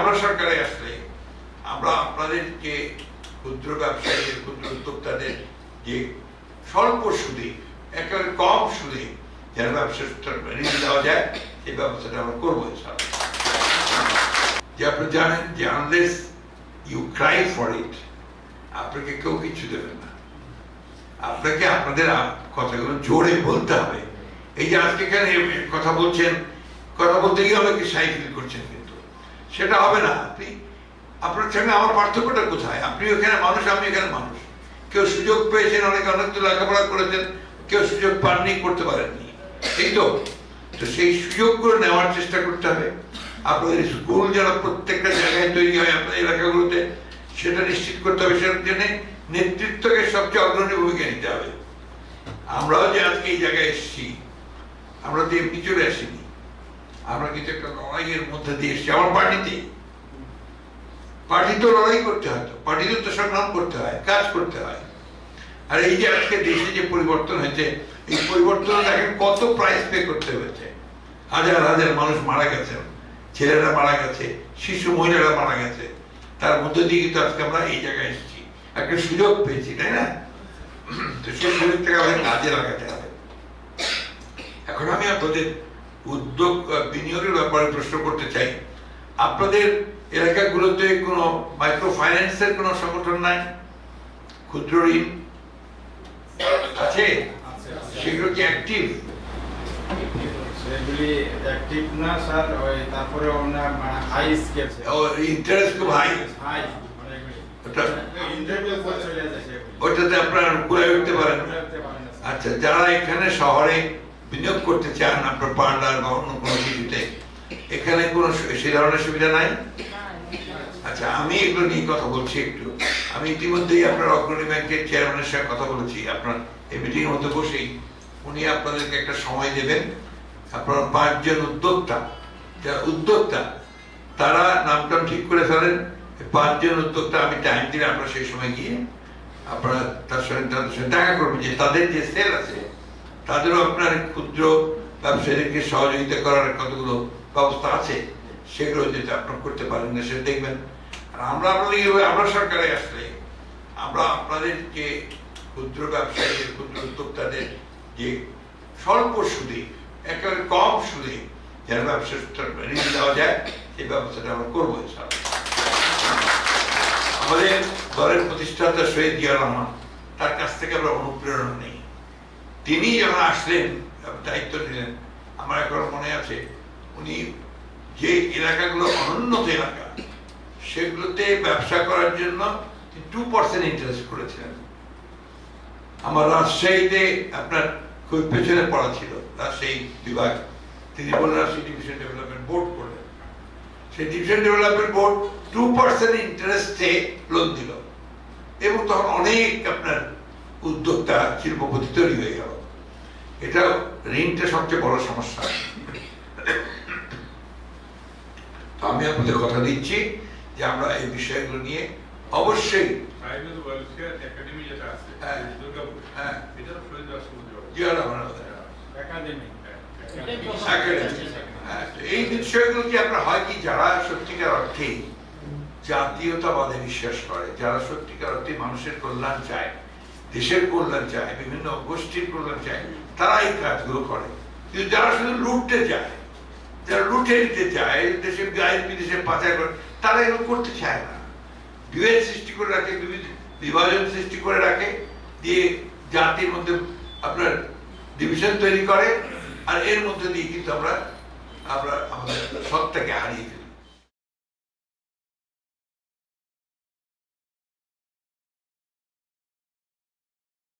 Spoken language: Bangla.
আমরা সরকারে আসলে আমরা আপনাদের যে ক্ষুদ্র ব্যবসায়ীদের ক্ষুদ্র উদ্যোক্তাদের যে স্বল্প সুদে একেবারে কম সুদে যেন ব্যবসাটা ঋণ দেওয়া যায় এই ব্যবস্থাটা আমরা করবো। যে আপনি জানেন যে unless you cry for it আপনাকে কেউ কিছু দেবেন না, আপনাকে আপনাদের কথাগুলো জোরে বলতে হবে। এই যে আজকে এখানে কথা বলছেন, কথা বলতে গিয়ে অনেকে সাইকেল করছেন, কিন্তু সেটা হবে না। আপনার সঙ্গে আমার পার্থক্যটা কোথায়? আপনি ওখানে মানুষ, আমি এখানে মানুষ। কেউ সুযোগ পেয়েছেন, অনেকে অনেক তো লেখাপড়া করেছেন, কেউ সুযোগ পাননি, করতে পারেননি, এই তো। সেই সুযোগগুলো নেওয়ার চেষ্টা করতে হবে। আপনাদের স্কুল যেন প্রত্যেকটা জায়গায় তৈরি হয় আপনাদের এলাকাগুলোতে, সেটা নিশ্চিত করতে হবে। সেটার জন্য নেতৃত্বকে সবচেয়ে অগ্রণী ভূমিকা নিতে হবে। আমরাও যে আজকে এই জায়গায় এসেছি, আমরা তো এমনি চলে আসিনি, আমরা কিন্তু একটা লড়াইয়ের মধ্যে দিয়ে এসেছি। আমার পার্টি তো লড়াই করতে হয়, তো পার্টিতে তো সংগ্রাম করতে হয়, কাজ করতে হয়। আর এই যে আজকে দেশে যে পরিবর্তন হয়েছে, এই পরিবর্তন দেখেন কত প্রাইস পে করতে হয়েছে। হাজার হাজার মানুষ মারা গেছে, ছেলেরা মারা গেছে, শিশু মহিলারা মারা গেছে। তার মধ্যে দিয়ে কিন্তু আজকে আমরা এই জায়গায় এসেছি, একটা সুযোগ পেয়েছি, তাই না? তো সেই সুযোগটাকে আমাদের কাজে লাগাতে হবে। এখন আমি আপনাদের উদ্যোগ বিনিয়োগের ব্যাপারে প্রশ্ন করতে চাই। আপনাদের এলাকাগুলোতে কোনো মাইক্রো ফাইন্যান্সের কোনো সংগঠন নাই? ক্ষুদ্র ঋণ আছে? সেগুলো কি অ্যাক্টিভ? সেগুলি অ্যাক্টিভ না স্যার, ওই তারপরে ওনার হাই স্কেল ও ইন্টারেস্ট খুব হাই, ওটাতে আপনারা ঘুরে উঠতে পারেন। আচ্ছা, যারা এখানে শহরে বিনিয়োগ করতে চান আপনার পার্লার বা অন্য কোনো কিছুতে, এখানে কোনো সেই ধরনের সুবিধা নাই? আচ্ছা, আমি এগুলো নিয়ে কথা বলছি একটু। আমি ইতিমধ্যেই আপনার অগ্রণী ব্যাংকের চেয়ারম্যানের সঙ্গে কথা বলেছি। আপনার এই মিটিং এর মধ্যে বসেই উনি আপনাদেরকে একটা সময় দেবেন। আপনার 5 জন উদ্যোক্তা, যারা উদ্যোক্তা তারা নামটাম ঠিক করে ফেলেন। 5 জন উদ্যোক্তা আমি টাইম দিলে আপনারা সেই সময় গিয়ে আপনারা তাদের সঙ্গে দেখা করবেন, যে তাদের যে সেল আছে তাদেরও আপনার ক্ষুদ্র ব্যবসায়ীদেরকে সহযোগিতা করার কতগুলো ব্যবস্থা আছে, সেগুলো যদি আপনারা করতে পারেন না সেটা দেখবেন। আর আমরা সরকারে আসলে আমরা আপনাদের যে ক্ষুদ্র ব্যবসায়ীদের ক্ষুদ্র উদ্যোক্তাদের যে স্বল্প সুদে একেবারে কম সুদে যেন ব্যবসাটা ঋণ দেওয়া যায় সেই ব্যবস্থাটা আমরা করবো। আমাদের দলের প্রতিষ্ঠাতা শহীদ জিয়া রহমান, তার কাছ থেকে আমরা অনুপ্রেরণা নেই। তিনি যখন আসলেন, দায়িত্ব নিলেন, আমার এখন মনে আছে উনি যে এলাকাগুলো অনুন্নত এলাকা সেগুলোতে ব্যবসা করার জন্য 2% ইন্টারেস্ট করেছিলেন। আমার রাজশাহীতে আপনার খুব পেছনে পড়া ছিল রাজশাহী বিভাগ, তিনি বললেন রাজশাহী ডিভিশন ডেভেলপমেন্ট বোর্ড করলেন। সেই ডিভিশন ডেভেলপমেন্ট বোর্ড 2% ইন্টারেস্টে লোন দিল, এবং তখন অনেক আপনার উদ্যোক্তা শিল্পপতি তৈরি হয়ে গেল। এটা ঋণটা সবচেয়ে বড় সমস্যা। আমি আপনাদের কথা দিচ্ছি যে আমরা এই বিষয়গুলো নিয়ে অবশ্যই এই বিষয়গুলো কি আপনার হয় কি, যারা সত্যিকার অর্থে জাতীয়তাবাদে বিশ্বাস করে, যারা সত্যিকার অর্থে মানুষের কল্যাণ চায়, দেশের কল্যাণ চায়, বিভিন্ন গোষ্ঠীর কল্যাণ চায়, তারা এই কাজগুলো করে। কিন্তু যারা শুধু লুটতে চায়, যারা লুটে নিতে চায়, দেশের গায়ে বিদেশে পাচার করে, তারা এগুলো করতে চায় না। বিভেদ সৃষ্টি করে রাখে, বিভাজন সৃষ্টি করে রাখে, দিয়ে জাতির মধ্যে আপনার ডিভিশন তৈরি করে। আর এর মধ্যে দিয়ে কিন্তু আমরা আমাদের সত্তাকে হারিয়ে